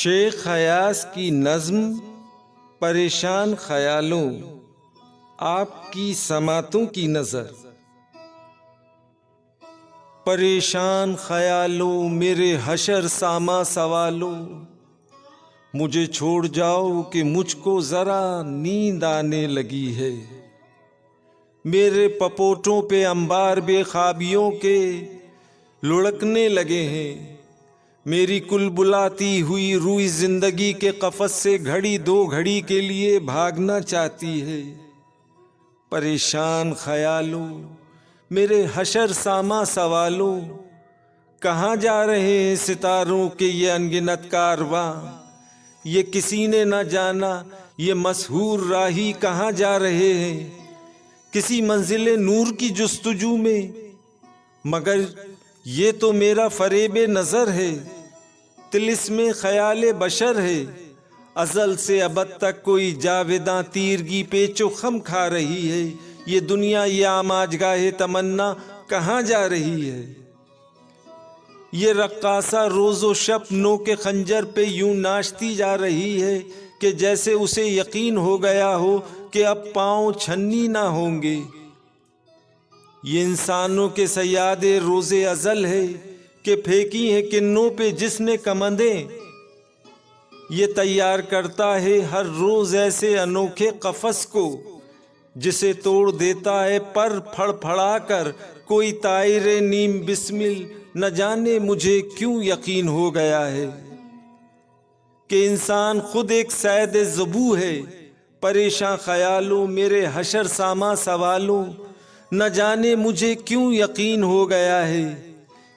शेख हयास की नज़्म परेशान ख्यालों आपकी समातों की नज़र। परेशान ख्यालों मेरे हशर सामा सवालों, मुझे छोड़ जाओ कि मुझको ज़रा नींद आने लगी है। मेरे पपोटों पे अंबार बेखाबियों के लुढ़कने लगे हैं। मेरी कुल बुलाती हुई रूह जिंदगी के कफस से घड़ी दो घड़ी के लिए भागना चाहती है। परेशान ख्यालों मेरे हशर सामा सवालों, कहाँ जा रहे हैं सितारों के ये अनगिनत कारवां। ये किसी ने न जाना ये मशहूर राही कहाँ जा रहे हैं, किसी मंजिले नूर की जुस्तजू में। मगर ये तो मेरा फरेबे नजर है, तिलिस्मे ख्याले बशर है। अजल से अबद तक कोई जावेदा तीरगी पेचो खम खा रही है। ये दुनिया ये आमाजगाहे तमन्ना कहाँ जा रही है। ये रक्कासा रोज़ो शब नो के खंजर पे यूं नाचती जा रही है कि जैसे उसे यकीन हो गया हो कि अब पाँव छन्नी ना होंगे। ये इंसानों के सयादे रोज़े अजल है कि फेंकी है किन्नों पे जिसने कमंदें। ये तैयार करता है हर रोज ऐसे अनोखे कफस को, जिसे तोड़ देता है पर फड़फड़ा कर कोई तायरे नीम बिस्मिल। न जाने मुझे क्यों यकीन हो गया है कि इंसान खुद एक सैद ज़बू है। परेशान ख्यालों मेरे हशर सामा सवालों, न जाने मुझे क्यों यकीन हो गया है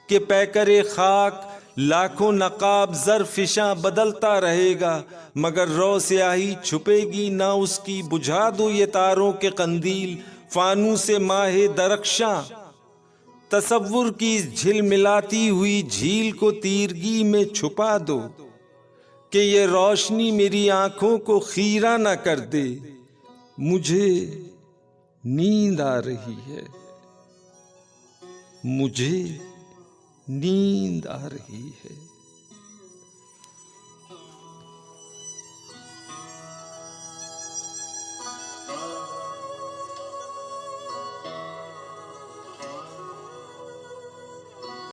कि पैकरे खाक लाखों नकाब जर फिशा बदलता रहेगा, मगर रो स्याही छुपेगी ना उसकी। बुझा दो ये तारों के कंदील फानू से माहे दरख्शा। तसव्वुर की झिलमिलाती हुई झील को तीरगी में छुपा दो कि ये रोशनी मेरी आंखों को खीरा ना कर दे। मुझे नींद आ रही है, मुझे नींद आ रही है।